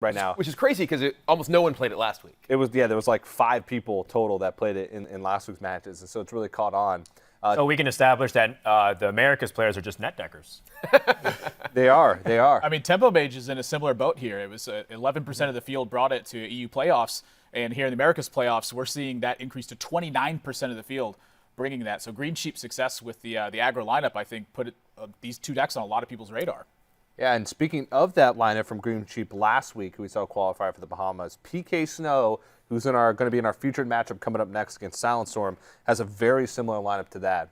right now. Which is crazy because almost no one played it last week. It was, there was like 5 people total that played it in last week's matches, and so it's really caught on. So we can establish that the Americas players are just net deckers. They are. I mean, Tempo Mage is in a similar boat here. It was 11% of the field brought it to EU playoffs, and here in the Americas playoffs, we're seeing that increase to 29% of the field bringing that. So Green Sheep's success with the aggro lineup, I think, put these 2 decks on a lot of people's radar. Yeah, and speaking of that lineup from Green Sheep last week, who we saw qualify for the Bahamas, Pksnow, who's going to be in our featured matchup coming up next against SilentStorm, has a very similar lineup to that.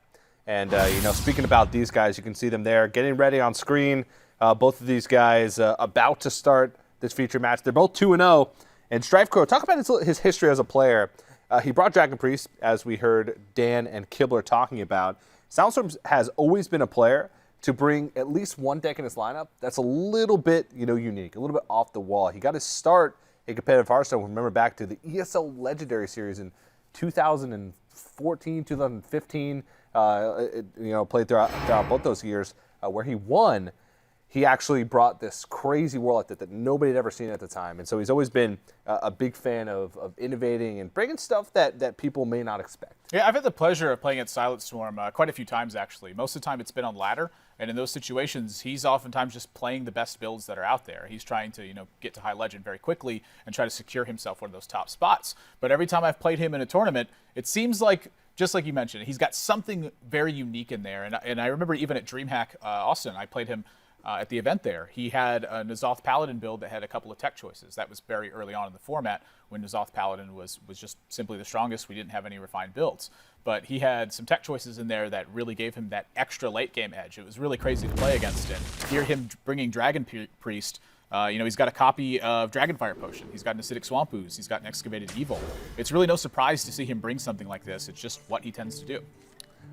And, speaking about these guys, you can see them there getting ready on screen. Both of these guys about to start this featured match. They're both 2-0. And Strifecrow, talk about his history as a player. He brought Dragon Priest, as we heard Dan and Kibler talking about. SilentStorm has always been a player to bring at least one deck in his lineup that's a little bit, unique, a little bit off the wall. He got his start in competitive Hearthstone. Remember back to the ESL Legendary Series in 2014, 2015. Played throughout both those years where he won. He actually brought this crazy Warlock that nobody had ever seen at the time. And so he's always been a big fan of innovating and bringing stuff that people may not expect. Yeah, I've had the pleasure of playing at SilentStorm quite a few times, actually. Most of the time it's been on ladder. And in those situations, he's oftentimes just playing the best builds that are out there. He's trying to, get to high legend very quickly and try to secure himself one of those top spots. But every time I've played him in a tournament, it seems like, just like you mentioned, he's got something very unique in there. And I remember even at DreamHack Austin, I played him at the event there. He had a N'Zoth Paladin build that had a couple of tech choices. That was very early on in the format when N'Zoth Paladin was just simply the strongest. We didn't have any refined builds. But he had some tech choices in there that really gave him that extra late game edge. It was really crazy to play against him. Hear him bringing Dragon Priest. He's got a copy of Dragonfire Potion. He's got an Acidic Swamp Ooze. He's got an Excavated Evil. It's really no surprise to see him bring something like this. It's just what he tends to do.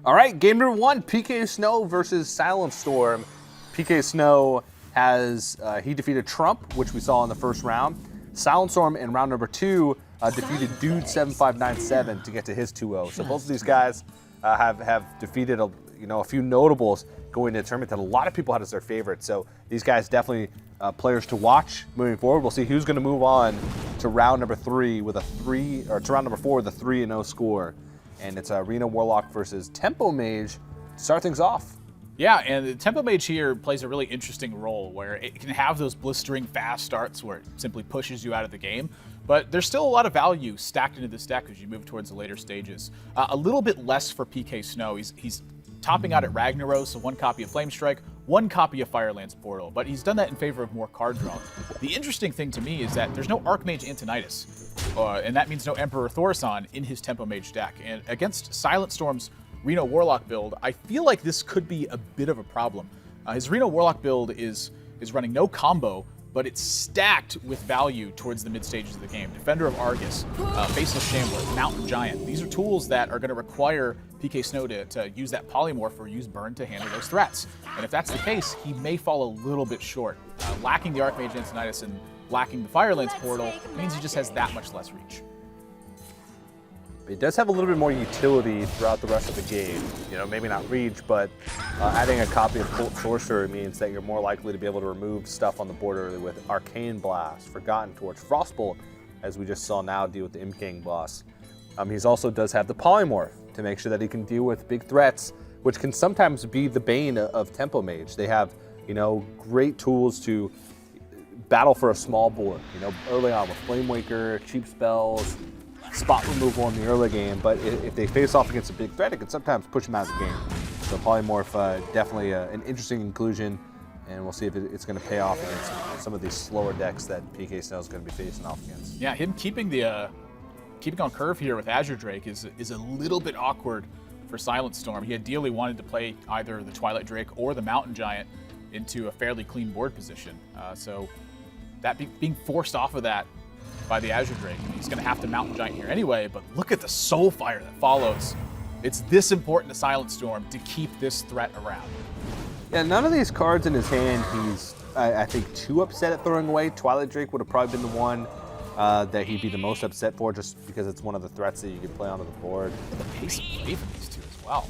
All right, game number 1, Pksnow versus SilentStorm. Pksnow has, he defeated Trump, which we saw in the first round. SilentStorm in round number 2 defeated Dude 7597 to get to his 2-0. So both of these guys have defeated a few notables going to the tournament that a lot of people had as their favorite. So these guys definitely players to watch moving forward. We'll see who's going to move on to round number 3 with to round number 4 with a 3-0 score. And it's Reno Warlock versus Tempo Mage to start things off. Yeah, and the Tempo Mage here plays a really interesting role where it can have those blistering fast starts where it simply pushes you out of the game, but there's still a lot of value stacked into this deck as you move towards the later stages. A little bit less for Pksnow. He's topping out at Ragnaros, so 1 copy of Flame Strike, 1 copy of Firelance Portal, but he's done that in favor of more card draw. The interesting thing to me is that there's no Archmage Antonidas, and that means no Emperor Thorson in his Tempo Mage deck. And against SilentStorm's Reno Warlock build, I feel like this could be a bit of a problem. His Reno Warlock build is running no combo, but it's stacked with value towards the mid stages of the game. Defender of Argus, Faceless Shambler, Mountain Giant. These are tools that are going to require Pksnow to use that Polymorph or use Burn to handle those threats. And if that's the case, he may fall a little bit short. Lacking the Archmage Antonidas and lacking the Firelance Portal means he just has that much less reach. It does have a little bit more utility throughout the rest of the game. Maybe not reach, but adding a copy of Cult Sorcerer means that you're more likely to be able to remove stuff on the board early with Arcane Blast, Forgotten Torch, Frostbolt, as we just saw now deal with the Imking boss. He also does have the Polymorph to make sure that he can deal with big threats, which can sometimes be the bane of Tempo Mage. They have, great tools to battle for a small board, early on with Flame Waker, cheap spells, spot removal in the early game, but if they face off against a big threat, it can sometimes push them out of the game. So Polymorph, definitely an interesting inclusion, and we'll see if it's going to pay off against some of these slower decks that Pksnow is going to be facing off against. Yeah, him keeping on curve here with Azure Drake is a little bit awkward for SilentStorm. He ideally wanted to play either the Twilight Drake or the Mountain Giant into a fairly clean board position. So that being forced off of that by the Azure Drake. He's going to have to Mountain Giant here anyway, but look at the Soulfire that follows. It's this important to SilentStorm to keep this threat around. Yeah, none of these cards in his hand he's, I think, too upset at throwing away. Twilight Drake would have probably been the one that he'd be the most upset for, just because it's one of the threats that you can play onto the board. The pace of play for these two as well.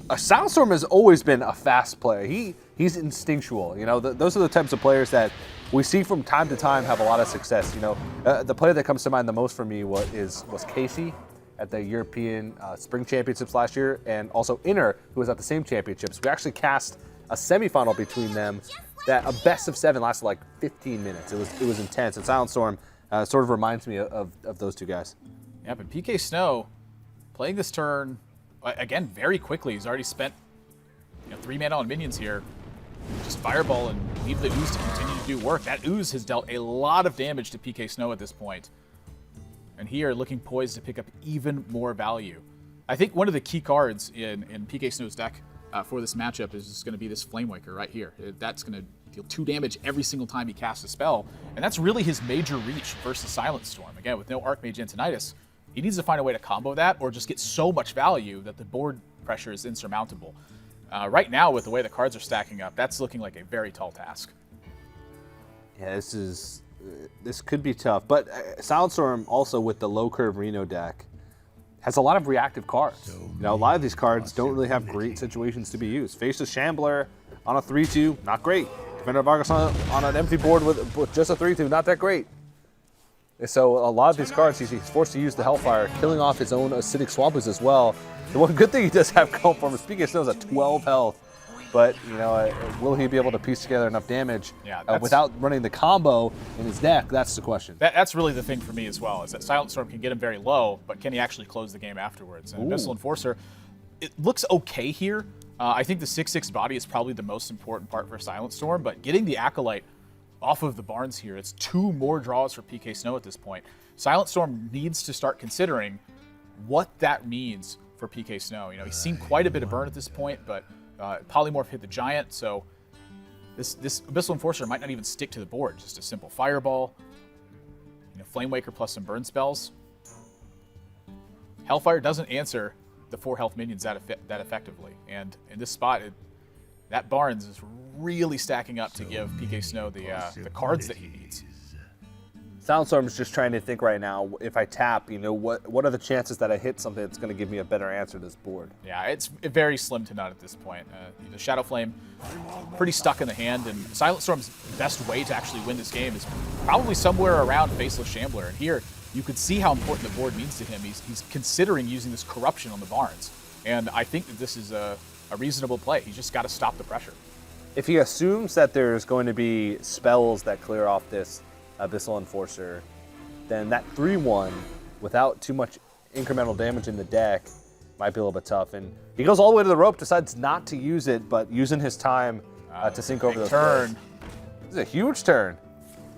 SilentStorm has always been a fast player. He's instinctual. Those are the types of players that we see from time to time have a lot of success. You know, the player that comes to mind the most for me was Casey at the European Spring Championships last year, and also Inner, who was at the same championships. We actually cast a semifinal between them that a best of 7 lasted like 15 minutes. It was intense, and SilentStorm sort of reminds me of those two guys. Yeah, but Pksnow playing this turn, again, very quickly. He's already spent 3 mana on minions here. Just Fireball and leave the Ooze to continue to do work. That Ooze has dealt a lot of damage to Pksnow at this point. And here, looking poised to pick up even more value. I think one of the key cards in Pksnow's deck for this matchup is just going to be this Flamewaker right here. That's going to deal 2 damage every single time he casts a spell. And that's really his major reach versus SilentStorm. Again, with no Archmage Antonidas, he needs to find a way to combo that or just get so much value that the board pressure is insurmountable. Right now, with the way the cards are stacking up, that's looking like a very tall task. Yeah, this could be tough. But SilentStorm, also with the low curve Reno deck, has a lot of reactive cards. A lot of these cards don't really have great situations to be used. Faceless Shambler on a 3-2, not great. Defender of Argus on an empty board with just a 3-2, not that great. So a lot of these cards, he's forced to use the Hellfire, killing off his own acidic Swampus as well. The one good thing he does have going for him is Pksnow at 12 health. But, will he be able to piece together enough damage without running the combo in his deck? That's the question. That's really the thing for me as well, is that SilentStorm can get him very low, but can he actually close the game afterwards? And Abyssal Enforcer, it looks okay here. I think the 6/6 body is probably the most important part for SilentStorm, but getting the Acolyte off of the Barns here, it's 2 more draws for Pksnow at this point. SilentStorm needs to start considering what that means for Pksnow. He's seen quite a bit of burn at this point, but Polymorph hit the Giant, so this Abyssal Enforcer might not even stick to the board. Just a simple Fireball, Flamewaker plus some burn spells. Hellfire doesn't answer the 4 health minions that effectively, and in this spot, that Barnes is really stacking up to give Pksnow the cards that he needs. SilentStorm is just trying to think right now, if I tap, what are the chances that I hit something that's going to give me a better answer to this board? Yeah, it's very slim to none at this point. Shadow Flame, pretty stuck in the hand, and SilentStorm's best way to actually win this game is probably somewhere around Faceless Shambler. And here, you could see how important the board means to him. He's considering using this Corruption on the Barns, and I think that this is a reasonable play. He's just got to stop the pressure. If he assumes that there's going to be spells that clear off this Abyssal Enforcer, then that 3-1 without too much incremental damage in the deck might be a little bit tough. And he goes all the way to the rope, decides not to use it, but using his time to sink over the turn. This is a huge turn.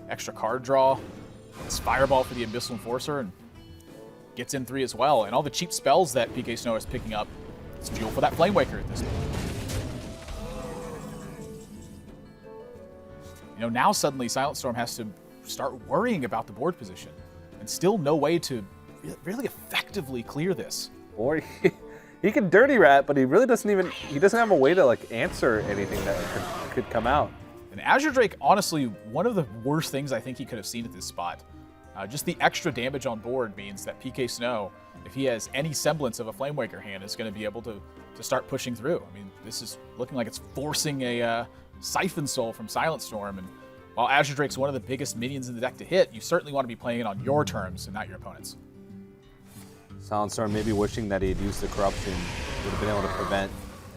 Extra card draw. It's Fireball for the Abyssal Enforcer and gets in 3 as well. And all the cheap spells that Pksnow is picking up, it's fuel for that Flamewaker at this point. Now suddenly SilentStorm has to start worrying about the board position, and still no way to really effectively clear this. Or he can Dirty Rat, but he really doesn't have a way to answer anything that could come out. And Azure Drake, honestly, one of the worst things I think he could have seen at this spot. Just the extra damage on board means that Pksnow, if he has any semblance of a Flamewaker hand, is going to be able to start pushing through. I mean, this is looking like it's forcing a Siphon Soul from SilentStorm, and while Azure Drake's one of the biggest minions in the deck to hit, you certainly want to be playing it on your terms and not your opponent's. SilentStorm maybe wishing that he had used the Corruption, would have been able to prevent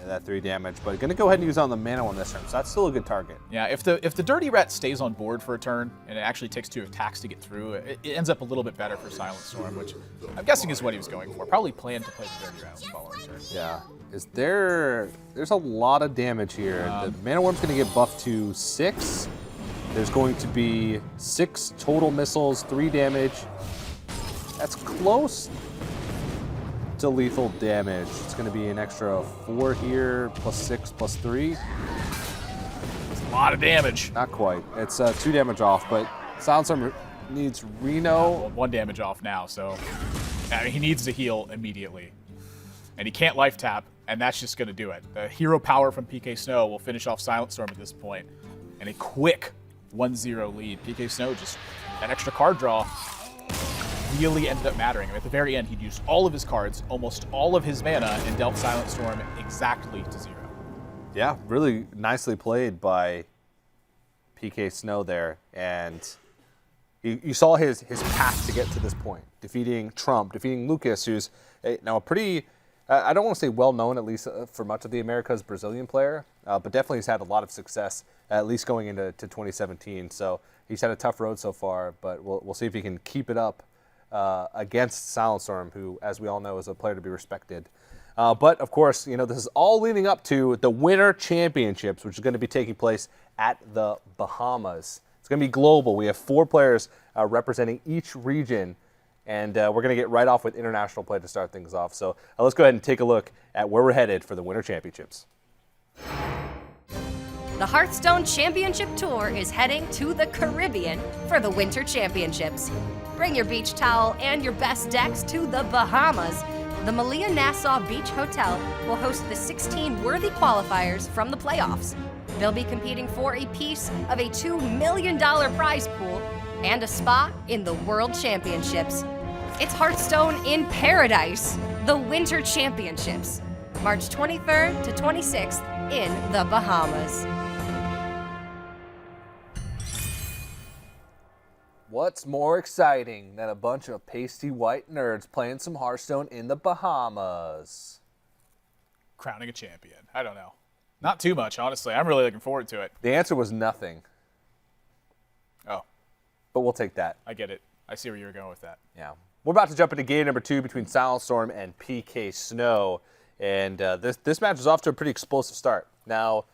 that 3 damage, but going to go ahead and use it on the mana one this turn, so that's still a good target. Yeah, if the Dirty Rat stays on board for a turn, and it actually takes 2 attacks to get through, it ends up a little bit better for SilentStorm, which I'm guessing is what he was going for. Probably planned to play the Dirty Rat on the following turn. Yeah. There's a lot of damage here. The Mana Worm's going to get buffed to 6. There's going to be 6 total missiles, 3 damage. That's close to lethal damage. It's going to be an extra 4 here, plus 6, plus 3. It's a lot of damage. Not quite. It's 2 damage off, but SilentStorm needs Reno. Well, 1 damage off now, so he needs to heal immediately. And he can't life tap, and that's just going to do it. The hero power from Pksnow will finish off SilentStorm at this point. And a quick 1-0 lead. Pksnow, just that extra card draw really ended up mattering. At the very end, he'd used all of his cards, almost all of his mana, and dealt SilentStorm exactly to 0. Yeah, really nicely played by Pksnow there, and you saw his path to get to this point, defeating Trump, defeating Lucas, who's now a pretty, I don't want to say well-known, at least for much of the Americas, Brazilian player, but definitely has had a lot of success, at least going into 2017. So he's had a tough road so far, but we'll see if he can keep it up against SilentStorm, who, as we all know, is a player to be respected. But, of course, this is all leading up to the Winter Championships, which is going to be taking place at the Bahamas. It's going to be global. We have 4 players representing each region, and we're going to get right off with international play to start things off. So let's go ahead and take a look at where we're headed for the Winter Championships. The Hearthstone Championship Tour is heading to the Caribbean for the Winter Championships. Bring your beach towel and your best decks to the Bahamas. The Malia Nassau Beach Hotel will host the 16 worthy qualifiers from the playoffs. They'll be competing for a piece of a $2 million prize pool and a spot in the World Championships. It's Hearthstone in paradise, the Winter Championships, March 23rd to 26th in the Bahamas. What's more exciting than a bunch of pasty white nerds playing some Hearthstone in the Bahamas? Crowning a champion. I don't know. Not too much, honestly. I'm really looking forward to it. The answer was nothing, Oh, but we'll take that. I get it. I see where you were going with that. Yeah. We're about to jump into game number 2 between SilentStorm and Pksnow. And this match is off to a pretty explosive start. Now,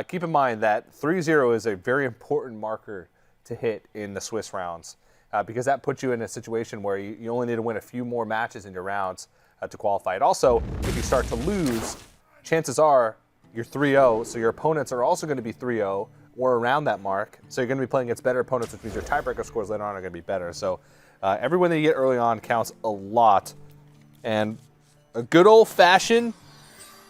keep in mind that 3-0 is a very important marker to hit in the Swiss rounds because that puts you in a situation where you only need to win a few more matches in your rounds to qualify. And also, if you start to lose, chances are you're 3-0, so your opponents are also going to be 3-0 or around that mark. So you're going to be playing against better opponents, which means your tiebreaker scores later on are going to be better. So every win that you get early on counts a lot. And a good old-fashioned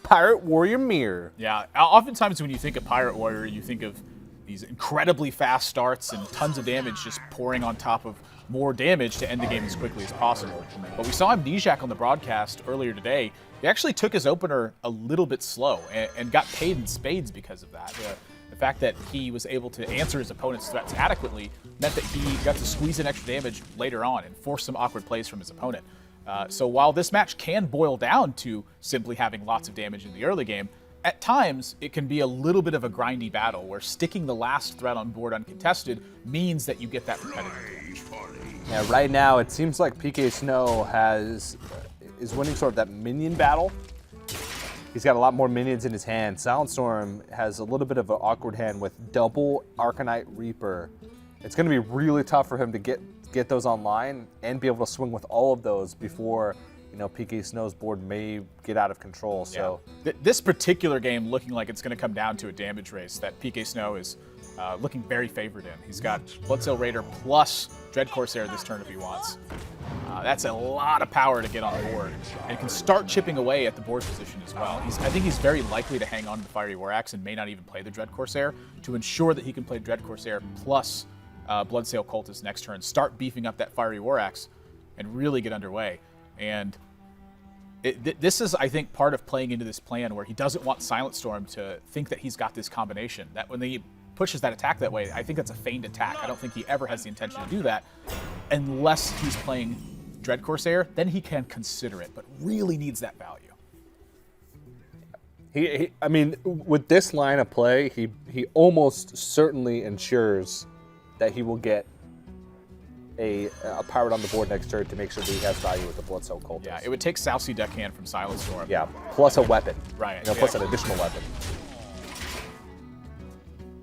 Pirate Warrior mirror. Yeah, oftentimes when you think of Pirate Warrior, you think of these incredibly fast starts and tons of damage just pouring on top of more damage to end the game as quickly as possible. But we saw Amnesiac on the broadcast earlier today. He actually took his opener a little bit slow and got paid in spades because of that. The fact that he was able to answer his opponent's threats adequately meant that he got to squeeze in extra damage later on and force some awkward plays from his opponent. So while this match can boil down to simply having lots of damage in the early game, at times it can be a little bit of a grindy battle where sticking the last threat on board uncontested means that you get that repetitive damage. Yeah, right now it seems like Pksnow is winning sort of that minion battle. He's got a lot more minions in his hand. SilentStorm has a little bit of an awkward hand with double Arcanite Reaper. It's going to be really tough for him to get those online and be able to swing with all of those before Pksnow's board may get out of control. So this particular game looking like it's going to come down to a damage race that Pksnow is looking very favored in. He's got Bloodsail Raider plus Dread Corsair this turn if he wants. That's a lot of power to get on board, and can start chipping away at the board position as well. I think he's very likely to hang on to the Fiery War Axe and may not even play the Dread Corsair to ensure that he can play Dread Corsair plus Bloodsail Cultist next turn, start beefing up that Fiery War Axe, and really get underway. And this is, I think, part of playing into this plan where he doesn't want SilentStorm to think that he's got this combination. That when he pushes that attack that way, I think that's a feigned attack. I don't think he ever has the intention to do that unless he's playing Dread Corsair. Then he can consider it, but really needs that value. I mean, with this line of play, he almost certainly ensures that he will get a pirate on the board next turn to make sure that he has value with the Bloodsail Cultist. Yeah, it would take Southsea Deckhand from SilentStorm. Yeah, plus a weapon. Right. Plus an additional weapon.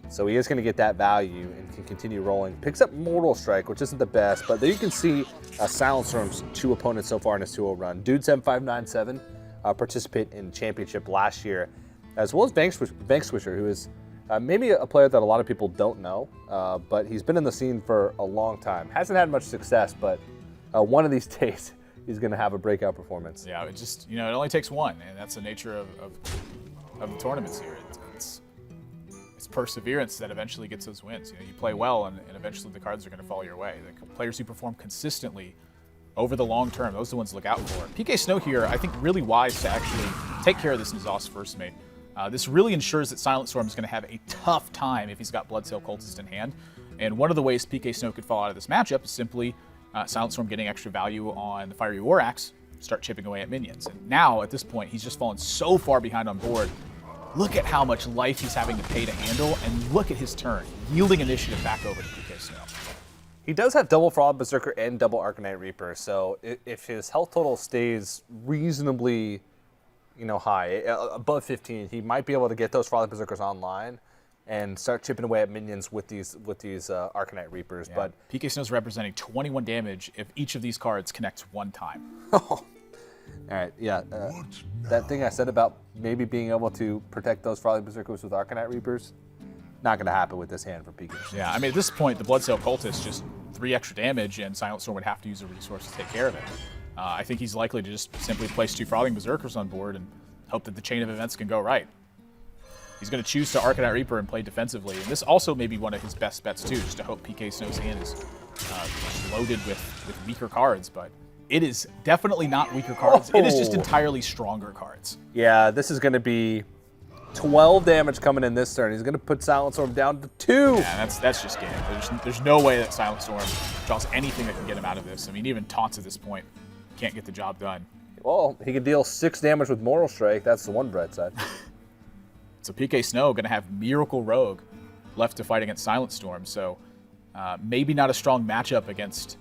So he is going to get that value and can continue rolling. Picks up Mortal Strike, which isn't the best, but there you can see SilentStorm's 2 opponents so far in his 2-0 run. Dude7597 participate in championship last year, as well as Vanquisher, who is maybe a player that a lot of people don't know, but he's been in the scene for a long time. Hasn't had much success, but one of these days he's going to have a breakout performance. Yeah, it just, it only takes one, and that's the nature of the tournaments here. It's perseverance that eventually gets those wins. You play well, and eventually the cards are going to fall your way. The players who perform consistently over the long term, those are the ones to look out for. Pksnow here, I think, really wise to actually take care of this N'Zoth's first mate. This really ensures that SilentStorm is going to have a tough time if he's got Bloodsail Cultist in hand. And one of the ways Pksnow could fall out of this matchup is simply SilentStorm getting extra value on the Fiery War Axe, start chipping away at minions. And now, at this point, he's just fallen so far behind on board. Look at how much life he's having to pay to handle, and look at his turn, yielding initiative back over to Pksnow. He does have double Fraud Berserker and double Arcanite Reaper, so if his health total stays reasonably, high, above 15, he might be able to get those Fraud Berserkers online and start chipping away at minions with these Arcanite Reapers. Yeah. But Pksnow's representing 21 damage if each of these cards connects one time. all right, yeah. That thing I said about maybe being able to protect those Fraud Berserkers with Arcanite Reapers, not going to happen with this hand for Pksnow. Yeah, I mean, at this point, the Bloodsail Cultist just 3 extra damage, and SilentStorm would have to use a resource to take care of it. I think he's likely to just simply place 2 Frothing Berserkers on board and hope that the chain of events can go right. He's going to choose to Arcanite Reaper and play defensively, and this also may be one of his best bets too, just to hope Pksnow's hand is loaded with weaker cards, but it is definitely not weaker cards. It is just entirely stronger cards. Yeah, this is going to be 12 damage coming in this turn. He's going to put SilentStorm down to 2. Yeah, that's just game. There's no way that SilentStorm draws anything that can get him out of this. I mean, even taunts at this point can't get the job done. Well, he could deal 6 damage with Moral Strike. That's the one bright side. So Pksnow going to have Miracle Rogue left to fight against SilentStorm. So maybe not a strong matchup against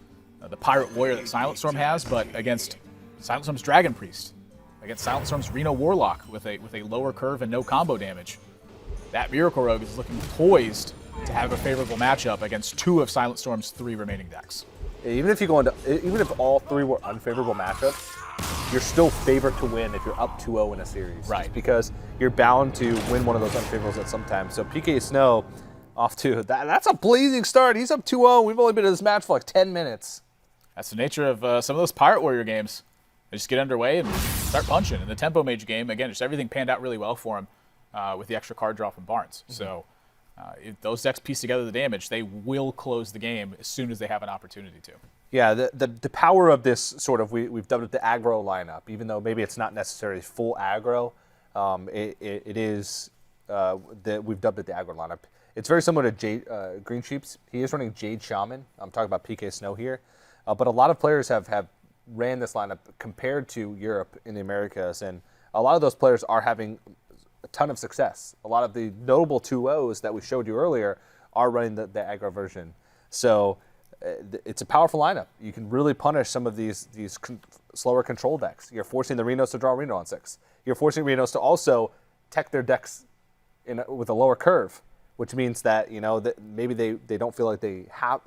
the Pirate Warrior that SilentStorm has, but against SilentStorm's Dragon Priest, against SilentStorm's Reno Warlock with a lower curve and no combo damage. That Miracle Rogue is looking poised to have a favorable matchup against 2 of SilentStorm's 3 remaining decks. Even if all 3 were unfavorable matchups, you're still favored to win if you're up 2-0 in a series. Right. Just because you're bound to win one of those unfavorables at some time. So Pksnow off to that's a blazing start. He's up 2-0. We've only been in this match for like 10 minutes. That's the nature of some of those Pirate Warrior games. They just get underway and start punching. In the Tempo Mage game, again, just everything panned out really well for him with the extra card draw from Barnes. Mm-hmm. So if those decks piece together the damage, they will close the game as soon as they have an opportunity to. Yeah, the power of this sort of, we've dubbed it the aggro lineup, even though maybe it's not necessarily full aggro. It is, we've dubbed it the aggro lineup. It's very similar to Green Sheep's. He is running Jade Shaman. I'm talking about Pksnow here. But a lot of players have ran this lineup compared to Europe in the Americas, and a lot of those players are having a ton of success. A lot of the notable 2-0s that we showed you earlier are running the aggro version. So it's a powerful lineup. You can really punish some of these slower control decks. You're forcing the Renos to draw Reno on 6. You're forcing Renos to also tech their decks with a lower curve, which means that that maybe they don't feel like they have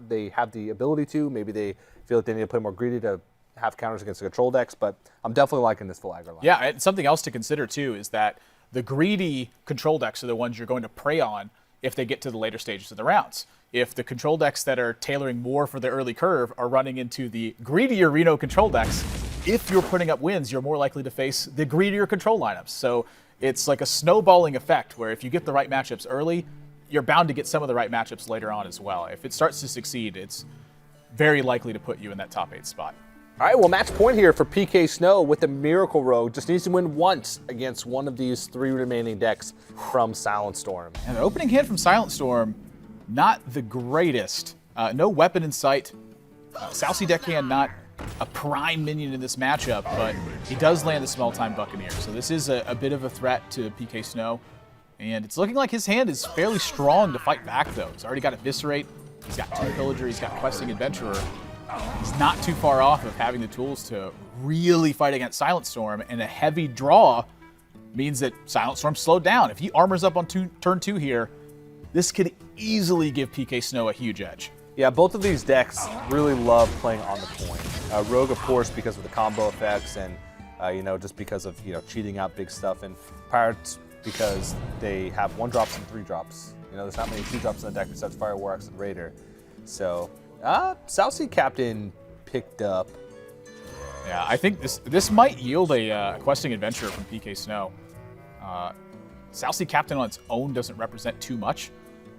the ability to. Maybe they feel like they need to play more greedy to have counters against the control decks. But I'm definitely liking this full aggro lineup. Yeah, and something else to consider too is that the greedy control decks are the ones you're going to prey on if they get to the later stages of the rounds. If the control decks that are tailoring more for the early curve are running into the greedier Reno control decks, if you're putting up wins, you're more likely to face the greedier control lineups. So it's like a snowballing effect where if you get the right matchups early, you're bound to get some of the right matchups later on as well. If it starts to succeed, it's very likely to put you in that top 8 spot. All right, well, match point here for Pksnow with the Miracle Rogue. Just needs to win once against one of these 3 remaining decks from SilentStorm. And the opening hand from SilentStorm, not the greatest. No weapon in sight. Sousy deckhand, not a prime minion in this matchup, but he does land the Small-Time Buccaneer. So this is a bit of a threat to Pksnow. And it's looking like his hand is fairly strong to fight back, though. He's already got Eviscerate. He's got 2 Pillager. He's got Questing Adventurer. He's not too far off of having the tools to really fight against SilentStorm, and a heavy draw means that SilentStorm slowed down. If he armors up on turn 2 here, this could easily give Pksnow a huge edge. Yeah, both of these decks really love playing on the point. Rogue, of course, because of the combo effects and, just because of, cheating out big stuff. And Pirates, because they have 1-drops and 3-drops. There's not many 2-drops in the deck besides Fire War Axe and Raider. So, Sousy Captain picked up. Yeah, I think this might yield a Questing Adventurer from Pksnow. Sousy Captain on its own doesn't represent too much.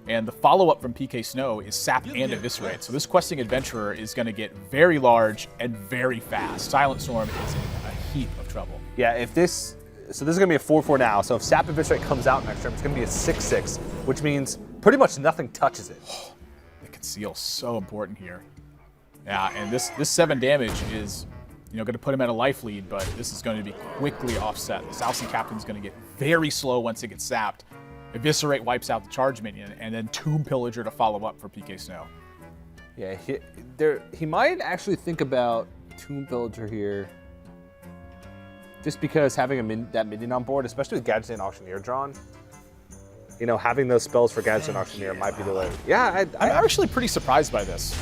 And the follow-up from Pksnow is Sap and Eviscerate. So this Questing Adventurer is going to get very large and very fast. SilentStorm is in a heap of trouble. Yeah, if this so this is going to be a 4-4 now. So if Sap Eviscerate comes out next turn, it's going to be a 6-6, which means pretty much nothing touches it. The conceal so important here. Yeah, and this 7 damage is, going to put him at a life lead, but this is going to be quickly offset. The South Sea Captain's going to get very slow once it gets sapped. Eviscerate wipes out the charge minion, and then Tomb Pillager to follow up for Pksnow. Yeah, he might actually think about Tomb Pillager here, just because having that minion on board, especially with Gadget and Auctioneer drawn, having those spells for Gadget and Auctioneer might be the way. Yeah, I'm actually pretty surprised by this.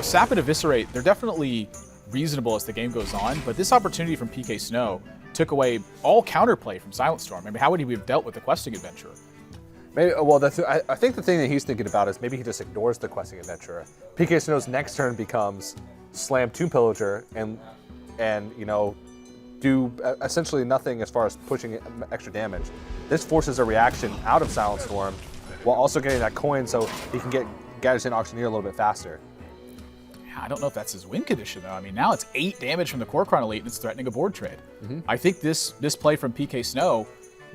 Sap and Eviscerate, they're definitely reasonable as the game goes on, but this opportunity from Pksnow took away all counterplay from SilentStorm. I mean, how would he have dealt with the Questing Adventurer? Maybe, well, I think the thing that he's thinking about is maybe he just ignores the Questing Adventurer. Pksnow's next turn becomes slam Tomb Pillager and do essentially nothing as far as pushing extra damage. This forces a reaction out of SilentStorm while also getting that coin so he can get Gadget and Auctioneer a little bit faster. I don't know if that's his win condition, though. I mean, now it's 8 damage from the Kor'kron Elite, and it's threatening a board trade. I think this play from Pksnow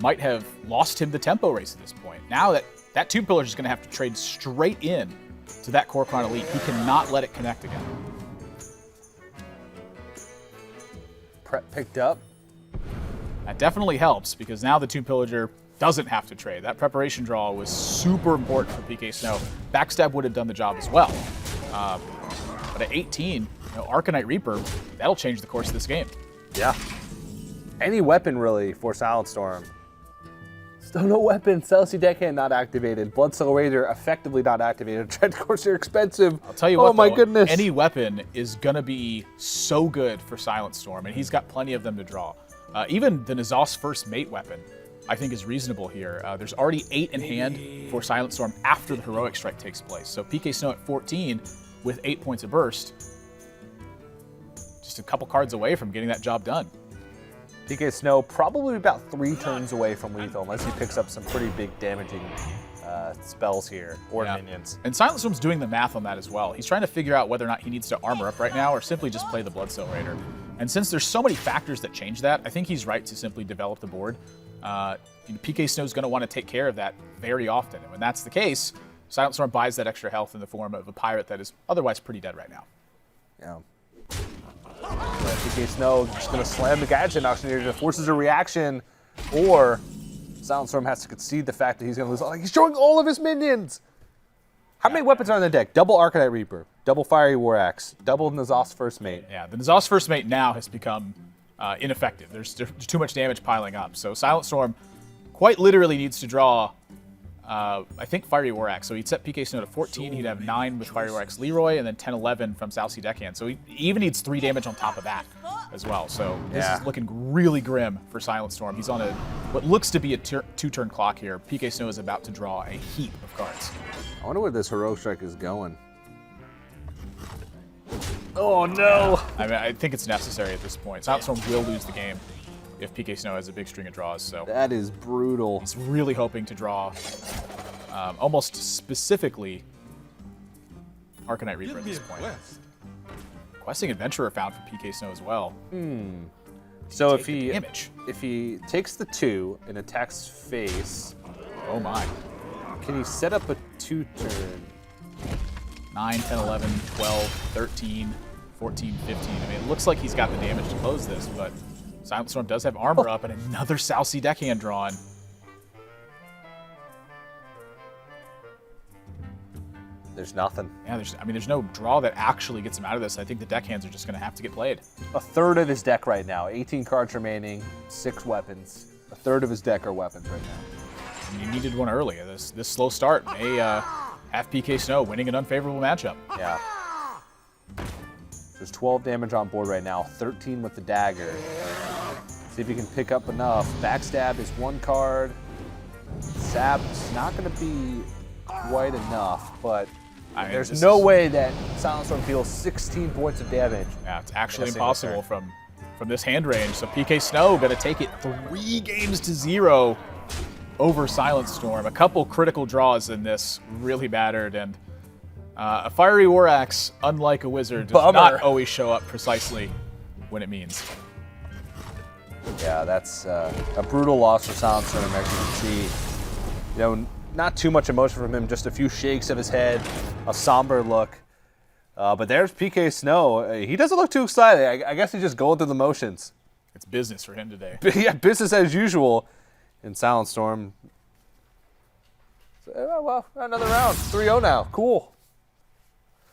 might have lost him the tempo race at this point. Now that Tomb Pillager is going to have to trade straight in to that Kor'kron Elite. He cannot let it connect again. Prep picked up. That definitely helps, because now the Tomb Pillager doesn't have to trade. That preparation draw was super important for Pksnow. Backstab would have done the job as well. But at 18, Arcanite Reaper, that'll change the course of this game. Yeah. Any weapon, really, for SilentStorm. Still no weapon. Celestia Deckhand not activated. Bloodsoul Raider effectively not activated. Dread Courser expensive. I'll tell you what, my goodness. Any weapon is going to be so good for SilentStorm, and he's got plenty of them to draw. Even the N'Zoth's First Mate weapon, I think, is reasonable here. There's already 8 in hand for SilentStorm after the Heroic Strike takes place. So Pksnow at 14 with 8 points of burst, just a couple cards away from getting that job done. Pksnow probably about 3 turns away from lethal, unless he picks up some pretty big damaging spells here, or minions. And SilentStorm's doing the math on that as well. He's trying to figure out whether or not he needs to armor up right now, or simply just play the Bloodsoul Raider. And since there's so many factors that change that, I think he's right to simply develop the board. Pksnow's going to want to take care of that very often, and when that's the case, SilentStorm buys that extra health in the form of a pirate that is otherwise pretty dead right now. Yeah. Pksnow just going to slam the Gadget Auctioneer that forces a reaction, or SilentStorm has to concede the fact that he's going to lose. Like, he's showing all of his minions! How many weapons are on the deck? Double Arcanite Reaper, double Fiery War Axe, double N'Zoth's First Mate. Yeah, the N'Zoth's First Mate now has become ineffective. There's too much damage piling up. So SilentStorm quite literally needs to draw, I think, Fiery War Axe. So he'd set Pksnow to 14. He'd have 9 with Fiery War Axe Leroy, and then 10, 11 from South Sea Deckhand. So he even needs 3 damage on top of that as well. So this is looking really grim for SilentStorm. He's on what looks to be a 2-turn clock here. Pksnow is about to draw a heap of cards. I wonder where this Heroic Strike is going. Oh, no! I think it's necessary at this point. SilentStorm will lose the game if Pksnow has a big string of draws. So that is brutal. He's really hoping to draw almost specifically Arcanite Reaper at this point. Questing Adventurer found for Pksnow as well. So if he takes the 2 and attacks face, oh my. Can he set up a 2-turn? 9, 10, 11, 12, 13, 14, 15. I mean, it looks like he's got the damage to close this, but SilentStorm does have armor up and another South Sea Deckhand drawn. There's nothing. Yeah, there's no draw that actually gets him out of this. I think the deckhands are just going to have to get played. A third of his deck right now. 18 cards remaining, 6 weapons. A third of his deck are weapons right now. And you needed one early. This slow start may have Pksnow winning an unfavorable matchup. Yeah. There's 12 damage on board right now, 13 with the dagger. See if he can pick up enough. Backstab is 1 card. Sap's not going to be quite enough, but there's no way that SilentStorm deals 16 points of damage. Yeah, it's actually impossible from this hand range. So Pksnow going to take it 3 games to 0 over SilentStorm. A couple critical draws in this really mattered, and a Fiery War Axe, unlike a wizard, does not always show up precisely when it means. Yeah, that's a brutal loss for SilentStorm, as you can see. Not too much emotion from him, just a few shakes of his head, a somber look. But there's Pksnow. He doesn't look too excited. I guess he's just going through the motions. It's business for him today. Yeah, business as usual in SilentStorm. So, well, another round. 3-0 now. Cool.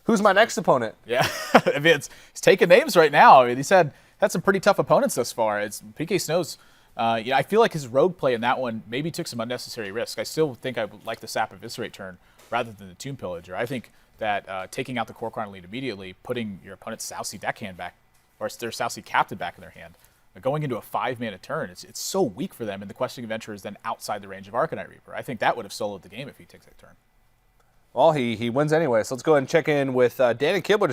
Who's my next opponent? Yeah, I mean, he's taking names right now. I mean, he's had some pretty tough opponents thus far. It's Pksnow's. I feel like his rogue play in that one maybe took some unnecessary risk. I still think I would like the Sap Eviscerate turn rather than the Tomb Pillager. I think that taking out the Core Chrono lead immediately, putting your opponent's Sousy deckhand back, or their Sousy captain back in their hand, going into a 5-mana turn, it's so weak for them, and the Questing Adventurer is then outside the range of Arcanite Reaper. I think that would have soloed the game if he takes that turn. Well, he wins anyway, so let's go ahead and check in with Dan and Kibler.